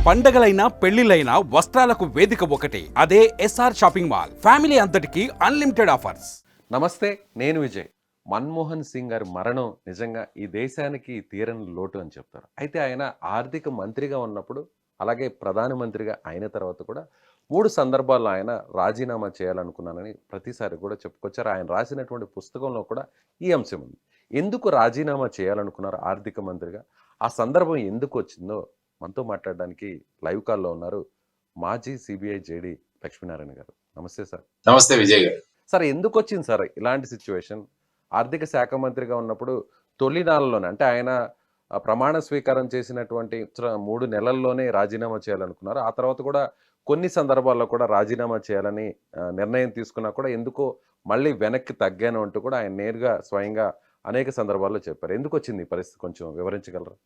పండగలైనా పెళ్లిలైనా వస్త్రాలకు వేదిక ఒకటే, అదే ఎస్ఆర్ షాపింగ్ మాల్. ఫ్యామిలీ అంతటికి అన్లిమిటెడ్ ఆఫర్స్. నమస్తే, నేను విజయ్. మన్మోహన్ సింగ్ గారి మరణం నిజంగా ఈ దేశానికి తీరని లోటు అని చెప్తారు. అయితే ఆయన ఆర్థిక మంత్రిగా ఉన్నప్పుడు, అలాగే ప్రధానమంత్రిగా అయిన తర్వాత కూడా 3 సందర్భాల్లో ఆయన రాజీనామా చేయాలనుకున్నానని ప్రతిసారి కూడా చెప్పుకొచ్చారు. ఆయన రాసినటువంటి పుస్తకంలో కూడా ఈ అంశం ఉంది. ఎందుకు రాజీనామా చేయాలనుకున్నారు ఆర్థిక మంత్రిగా? ఆ సందర్భం ఎందుకు వచ్చిందో మనతో మాట్లాడడానికి లైవ్ కాల్లో ఉన్నారు మాజీ సిబిఐ జేడీ లక్ష్మీనారాయణ గారు. నమస్తే సార్. నమస్తే విజయ్ గారు. సార్, ఎందుకు వచ్చింది సార్ ఇలాంటి సిచ్యువేషన్? ఆర్థిక శాఖ మంత్రిగా ఉన్నప్పుడు తొలినాళ్ళలోనే, అంటే ఆయన ప్రమాణ స్వీకారం చేసినటువంటి 3 నెలల్లోనే రాజీనామా చేయాలనుకున్నారు. ఆ తర్వాత కూడా కొన్ని సందర్భాల్లో కూడా రాజీనామా చేయాలని నిర్ణయం తీసుకున్నా కూడా ఎందుకో మళ్ళీ వెనక్కి తగ్గాను అంటూ కూడా ఆయన నేరుగా స్వయంగా అనేక సందర్భాల్లో చెప్పారు. ఎందుకు వచ్చింది ఈ పరిస్థితి, కొంచెం వివరించగలరా?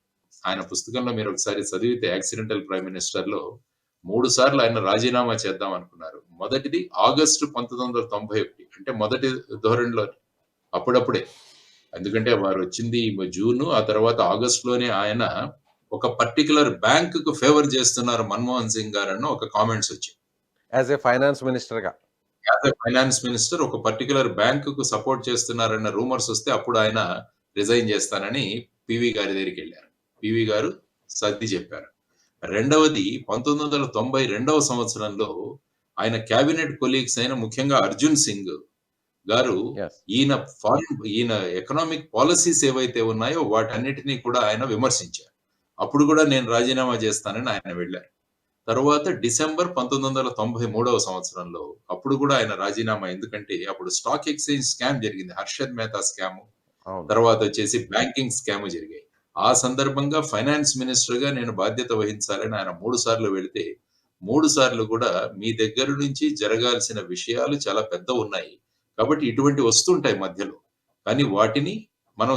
ఆయన పుస్తకంలో మీరు ఒకసారి చదివితే యాక్సిడెంటల్ ప్రైమ్ మినిస్టర్ లో 3 సార్లు ఆయన రాజీనామా చేద్దాం అనుకున్నారు. మొదటిది ఆగస్టు 1991, అంటే మొదటి ధోరణిలో, అప్పుడప్పుడే. ఎందుకంటే వారు వచ్చింది జూన్, ఆ తర్వాత ఆగస్టులోనే ఆయన ఒక పర్టికులర్ బ్యాంక్ కు ఫేవర్ చేస్తున్నారు మన్మోహన్ సింగ్ గారు అన్న ఒక కామెంట్స్ వచ్చాయి. యాజ్ ఏ ఫైనాన్స్ మినిస్టర్ గా, యాజ్ ఎ ఫైనాన్స్ మినిస్టర్ ఒక పర్టికులర్ బ్యాంక్ కు సపోర్ట్ చేస్తున్నారన్న రూమర్స్ వస్తే అప్పుడు ఆయన రిజైన్ చేస్తానని పివి గారి దగ్గరికి వెళ్ళారు. పివి గారు సర్ది చెప్పారు. రెండవది 1992వ సంవత్సరంలో ఆయన క్యాబినెట్ కొలీగ్స్ అయిన ముఖ్యంగా అర్జున్ సింగ్ గారు ఈయన ఎకనామిక్ పాలసీస్ ఏవైతే ఉన్నాయో వాటన్నిటినీ కూడా ఆయన విమర్శించారు. అప్పుడు కూడా నేను రాజీనామా చేస్తానని ఆయన వెళ్ళారు. తర్వాత డిసెంబర్ 1993వ సంవత్సరంలో అప్పుడు కూడా ఆయన రాజీనామా, ఎందుకంటే అప్పుడు స్టాక్ ఎక్స్చేంజ్ స్కామ్ జరిగింది, హర్షద్ మెహతా స్కామ్, తర్వాత వచ్చేసి బ్యాంకింగ్ స్కామ్ జరిగాయి. ఆ సందర్భంగా ఫైనాన్స్ మినిస్టర్ గా నేను బాధ్యత వహించాలని ఆయన 3 సార్లు వెళితే 3 సార్లు కూడా మీ దగ్గర నుంచి జరగాల్సిన విషయాలు చాలా పెద్ద ఉన్నాయి, కాబట్టి ఇటువంటి వస్తుంటాయి మధ్యలో, కానీ వాటిని మనం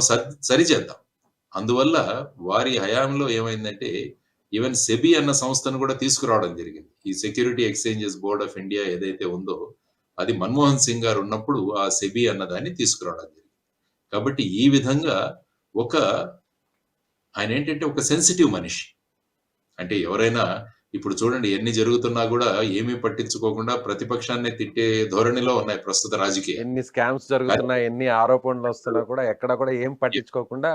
సరిచేద్దాం. అందువల్ల వారి హయాంలో ఏమైందంటే ఈవెన్ సెబీ అన్న సంస్థను కూడా తీసుకురావడం జరిగింది. ఈ security exchanges board of India ఏదైతే ఉందో అది మన్మోహన్ సింగ్ గారు ఉన్నప్పుడు ఆ సెబీ అన్నదాన్ని తీసుకురావడం జరిగింది. కాబట్టి ఈ విధంగా ఆయన ఏంటంటే ఒక సెన్సిటివ్ మనిషి. అంటే ఎవరైనా ఇప్పుడు చూడండి, ఎన్ని జరుగుతున్నా కూడా ఏమీ పట్టించుకోకుండా ప్రతిపక్షాన్ని తిట్టే ధోరణిలో ఉన్నాయి ప్రస్తుత రాజకీయం. ఎన్ని స్కామ్స్ జరుగుతున్నా, ఎన్ని ఆరోపణలు వస్తున్నా కూడా ఎక్కడ కూడా ఏం పట్టించుకోకుండా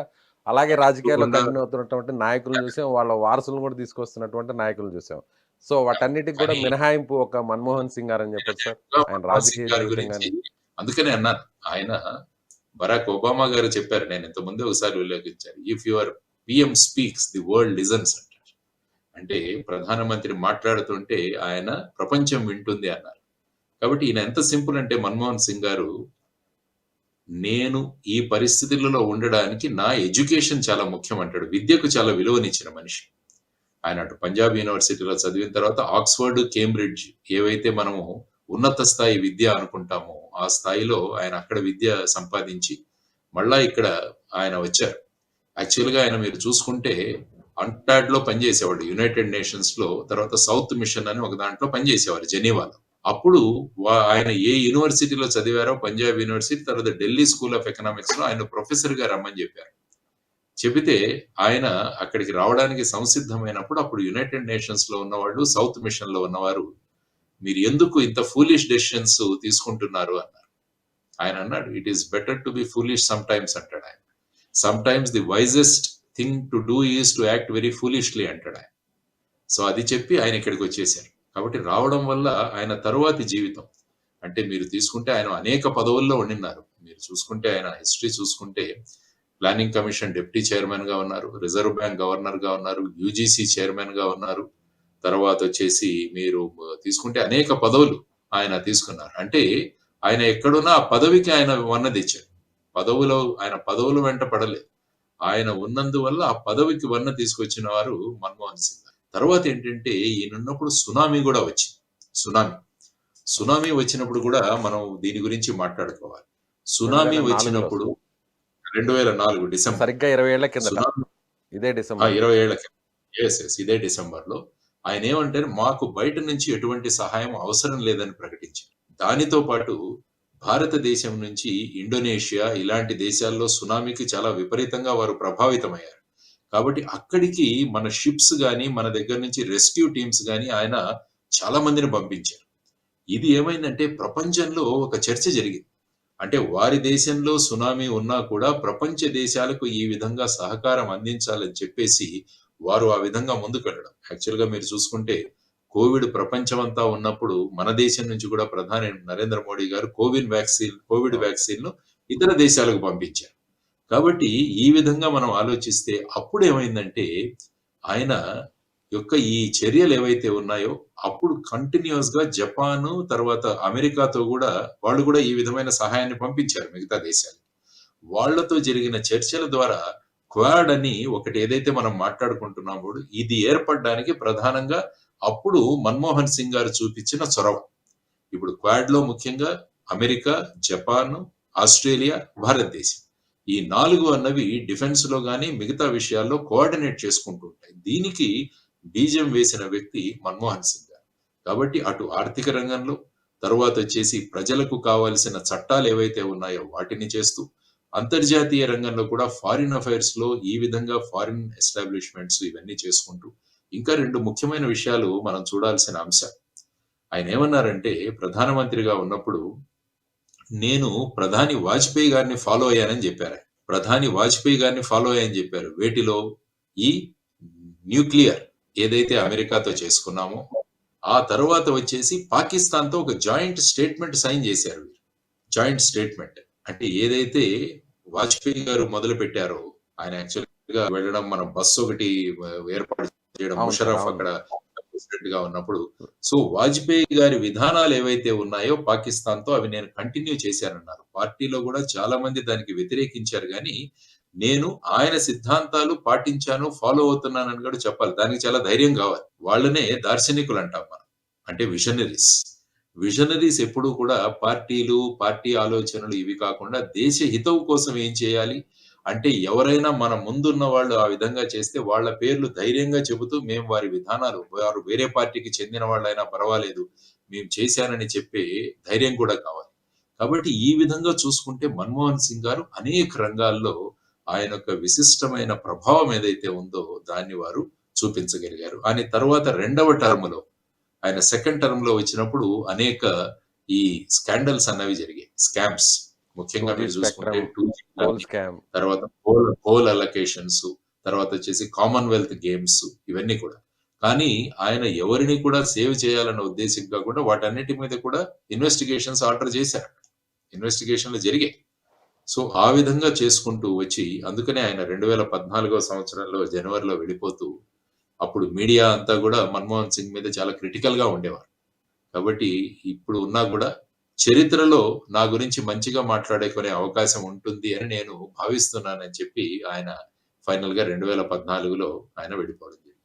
అలాగే రాజకీయాల్లో కంటిన్యూ అవుతున్నటువంటి నాయకులను చూసాం, వాళ్ళ వారసులను కూడా తీసుకొస్తున్నటువంటి నాయకులను చూసాం. సో వాటన్నిటికి కూడా మినహాయింపు ఒక మన్మోహన్ సింగ్ గారు అని చెప్పొచ్చు సార్. ఆయన రాజకీయ గురించి అందుకనే అన్నాను, ఆయన బరాక్ ఒబామా గారు చెప్పారు, నేను ఇంత ముందే ఒకసారి ఉల్లేఖించాను, if your PM speaks the world listens అంటారు. అంటే ప్రధానమంత్రి మాట్లాడుతుంటే ఆయన ప్రపంచం వింటుంది అన్నారు. కాబట్టి ఈయన ఎంత సింపుల్ అంటే మన్మోహన్ సింగ్ గారు, నేను ఈ పరిస్థితులలో ఉండడానికి నా ఎడ్యుకేషన్ చాలా ముఖ్యం అంటాడు. విద్యకు చాలా విలువనిచ్చిన మనిషి ఆయన. అటు పంజాబ్ యూనివర్సిటీలో చదివిన తర్వాత ఆక్స్ఫర్డ్, కేంబ్రిడ్జ్ ఏవైతే మనము ఉన్నత స్థాయి విద్య అనుకుంటామో ఆ స్థాయిలో ఆయన అక్కడ విద్య సంపాదించి మళ్ళా ఇక్కడ ఆయన వచ్చారు. యాక్చువల్ గా ఆయన మీరు చూసుకుంటే అంటాడ్ లో పనిచేసేవాడు యునైటెడ్ నేషన్స్ లో, తర్వాత సౌత్ మిషన్ అని ఒక దాంట్లో పనిచేసేవారు జెనీవాలో. అప్పుడు ఆయన ఏ యూనివర్సిటీలో చదివారో, పంజాబ్ యూనివర్సిటీ, తర్వాత ఢిల్లీ స్కూల్ ఆఫ్ ఎకనామిక్స్ లో ఆయన ప్రొఫెసర్ గా రమ్మని చెప్పారు. చెబితే ఆయన అక్కడికి రావడానికి సంసిద్ధమైనప్పుడు అప్పుడు యునైటెడ్ నేషన్స్ లో ఉన్నవాళ్ళు, సౌత్ మిషన్ లో ఉన్నవారు, మీరు ఎందుకు ఇంత ఫూలిష్ డెసిషన్స్ తీసుకుంటున్నారు అన్నారు. ఆయన అన్నాడు, it is better to be foolish some times అంటాడు ఆయన. Some times the wisest thing to do is to act very foolishly అంటాడు ఆయన. సో అది చెప్పి ఆయన ఇక్కడికి వచ్చేసారు. కాబట్టి రావడం వల్ల ఆయన తరువాతి జీవితం, అంటే మీరు తీసుకుంటే ఆయన అనేక పదవుల్లో ఉండినారు. మీరు చూసుకుంటే ఆయన హిస్టరీ చూసుకుంటే ప్లానింగ్ కమిషన్ డిప్యూటీ చైర్మన్ గా ఉన్నారు, రిజర్వ్ బ్యాంక్ గవర్నర్ గా ఉన్నారు, యూజీసీ చైర్మన్ గా ఉన్నారు, తర్వాత వచ్చేసి మీరు తీసుకుంటే అనేక పదవులు ఆయన తీసుకున్నారు. అంటే ఆయన ఎక్కడున్నా ఆ పదవికి ఆయన వన్నది ఇచ్చారు. ఆయన పదవులు వెంట పడలేదు, ఆయన ఉన్నందువల్ల ఆ పదవికి వన్న తీసుకొచ్చిన వారు మన్మోహన్ సింగ్. తర్వాత ఏంటంటే ఈయనున్నప్పుడు సునామీ కూడా వచ్చింది. సునామీ వచ్చినప్పుడు కూడా మనం దీని గురించి మాట్లాడుకోవాలి. సునామీ వచ్చినప్పుడు 2004 డిసెంబర్, సరిగ్గా 20 ఏళ్ల కింద, ఇదే డిసెంబర్, 20 ఏళ్ల కింద, ఇదే డిసెంబర్ లో ఆయన ఏమంటారు, మాకు బయట నుంచి ఎటువంటి సహాయం అవసరం లేదని ప్రకటించారు. దానితో పాటు భారతదేశం నుంచి ఇండోనేషియా ఇలాంటి దేశాల్లో సునామీకి చాలా విపరీతంగా వారు ప్రభావితమయ్యారు. కాబట్టి అక్కడికి మన షిప్స్ గాని, మన దగ్గర నుంచి రెస్క్యూ టీమ్స్ గాని ఆయన చాలా మందిని పంపించారు. ఇది ఏమైందంటే ప్రపంచంలో ఒక చర్చ జరిగింది. అంటే వారి దేశంలో సునామీ ఉన్నా కూడా ప్రపంచ దేశాలకు ఈ విధంగా సహకారం అందించాలని చెప్పేసి వారు ఆ విధంగా ముందుకెళ్ళడం. యాక్చువల్‌గా మీరు చూసుకుంటే కోవిడ్ ప్రపంచమంతా ఉన్నప్పుడు మన దేశం నుంచి కూడా ప్రధాని నరేంద్ర మోడీ గారు కోవిడ్ వ్యాక్సిన్‌ను ఇతర దేశాలకు పంపించారు. కాబట్టి ఈ విధంగా మనం ఆలోచిస్తే అప్పుడేమైందంటే ఆయన యొక్క ఈ చర్యలు ఏవైతే ఉన్నాయో అప్పుడు కంటిన్యూయస్‌గా జపాను తర్వాత అమెరికాతో గూడా వాళ్ళు గూడా ఈ విధమైన సహాయాన్ని పంపించారు మిగతా దేశాలకి. వాళ్ళతో జరిగిన చర్చల ద్వారా క్వాడ్ అని ఒకటి ఏదైతే మనం మాట్లాడుకుంటున్నామో ఇది ఏర్పడడానికి ప్రధానంగా అప్పుడు మన్మోహన్ సింగ్ గారు చూపించిన చొరవ. ఇప్పుడు క్వాడ్‌లో ముఖ్యంగా అమెరికా, జపాన్, ఆస్ట్రేలియా, భారతదేశం. ఈ 4 అన్నవి డిఫెన్స్‌లో గాని, మిగతా విషయాల్లో కోఆర్డినేట్ చేసుకుంటూ ఉంటాయి. దీనికి బీజం వేసిన వ్యక్తి మన్మోహన్ సింగ్ గారు. కాబట్టి అటు ఆర్థిక రంగంలో, తరువాతొచ్చేసి ప్రజలకు కావాల్సిన చట్టాలేవైతే ఉన్నాయో వాటిని చేస్తూ, అంతర్జాతీయ రంగంలో కూడా ఫారిన్ అఫైర్స్‌లో ఈ విధంగా ఫారిన్ ఎస్టాబ్లిష్‌మెంట్స్ ఇవన్నీ చేసుకుంటూ, ఇంకా 2 ముఖ్యమైన విషయాలు మనం చూడాల్సిన అంశాలు. ఆయనేమన్నారంటే ప్రధానమంత్రిగా ఉన్నప్పుడు నేను ప్రధాని వాజ్పేయి గారిని ఫాలో అయ్యానని చెప్పారు. ప్రధాని వాజ్పేయి గారిని ఫాలో అయ్యానని చెప్పారు. వేటిలో? ఈ న్యూక్లియర్ ఏదైతే అమెరికాతో చేసుకున్నామో, ఆ తర్వాత వచ్చేసి పాకిస్తాన్‌తో ఒక జాయింట్ స్టేట్మెంట్ సైన్ చేశారు వీరు. Joint statement. అంటే ఏదైతే వాజ్పేయి గారు మొదలుపెట్టారో, ఆయన యాక్చువల్‌గా వెళ్ళడం మన బస్సు ఒకటి ఏర్పాటు చేయడం అవును సార్. ముషర్రఫ్ అవును. అక్కడ ప్రెసిడెంట్‌గా ఉన్నప్పుడు. సో, వాజ్పేయి గారి విధానాలు ఏవైతే ఉన్నాయో పాకిస్తాన్‌తో అవి నేను కంటిన్యూ చేశానన్నారు. పార్టీలో గూడా చాలా మంది దానికి వ్యతిరేకించారు గానీ, నేను ఆయన సిద్ధాంతాలు పాటించాను, ఫాలో అవుతున్నానని గూడా చెప్పాలి. దానికి చాలా ధైర్యం గావాలి. వాళ్ళనే దార్శనికులంటాం మనం. అంటే విషనరీస్. విషనరీస్ ఎప్పుడూ కూడా పార్టీలు, పార్టీ ఆలోచనలు ఇవి కాకుండా దేశ హితవు కోసం ఏం చేయాలి? అంటే ఎవరైనా మన ముందున్న వాళ్ళు ఆ విధంగా చేస్తే వాళ్ళ పేర్లు ధైర్యంగా చెబుతూ మేము వారి విధానాలు వారు వేరే పార్టీకి చెందిన వాళ్ళైనా పర్వాలేదు. మేము చేశానని చెప్పే ధైర్యం కూడా కావాలి. కాబట్టి ఈ విధంగా చూసుకుంటే మన్మోహన్ సింగ్ గారు అనేక రంగాల్లో ఆయన యొక్క విశిష్టమైన ప్రభావం ఏదైతే ఉందో దాన్ని వారు చూపించగలిగారు. ఆయన తర్వాత రెండవ టర్మ్‌లో ఆయన సెకండ్ టర్మ్‌లో వచ్చినప్పుడు అనేక ఈ స్కాండల్స్ అన్నవి జరిగాయి. స్కామ్స్ ముఖ్యంగా 2G మీరు చూసుకుంటే స్పెక్ట్రమ్, 2G కోల్ స్కామ్. తర్వాత పోల్ అలొకేషన్స్, తర్వాత వచ్చేసి కామన్‌వెల్త్ గేమ్స్ ఇవన్నీ కూడా. కానీ ఆయన ఎవరిని కూడా సేవ్ చేయాలన్న ఉద్దేశ్యం కాకుండా వాటన్నిటి మీద కూడా ఇన్వెస్టిగేషన్స్ ఆర్డర్ చేశారు. ఇన్వెస్టిగేషన్‌లు జరిగాయి. సో, ఆ విధంగా చేసుకుంటూ వచ్చి అందుకనే ఆయన 2014 సంవత్సరంలో జనవరిలో వెళ్ళిపోతూ అప్పుడు మీడియా అంతా గూడా మన్మోహన్ సింగ్ మీద చాలా క్రిటికల్‌గా ఉండేవారు. కాబట్టి ఇప్పుడు ఉన్నా గూడా చరిత్రలో నా గురించి మంచిగా మాట్లాడుకునే అవకాశం ఉంటుంది అని నేను భావిస్తున్నానని చెప్పి ఆయన ఫైనల్‌గా 2014లో ఆయన వెళ్ళిపోవడం జరిగింది.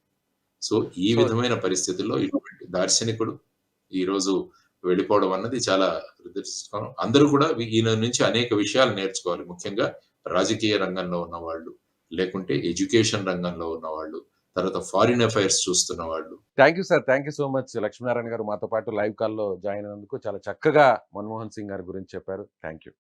సో, ఈ సో విధమైన పరిస్థితుల్లో ఇటువంటి దార్శనికుడు ఈరోజు వెళ్ళిపోవడం అన్నది చాలా దురదృష్టకరం. అందరూ కూడా ఈయన నుంచి అనేక విషయాలు నేర్చుకోవాలి. ముఖ్యంగా రాజకీయ రంగంలో ఉన్నవాళ్ళు, లేకుంటే ఎడ్యుకేషన్ రంగంలో ఉన్నవాళ్ళు, తర్వాత ఫారిన్ అఫైర్స్ చూస్తున్న వాళ్ళు. Thank you sir. Thank you so much. Lakshminarayana గారు మాతో పాటు లైవ్ కాల్‌లో జాయిన్ అయినందుకు చాలా చక్కగా మన్మోహన్ సింగ్ గారి గురించి చెప్పారు. Thank you.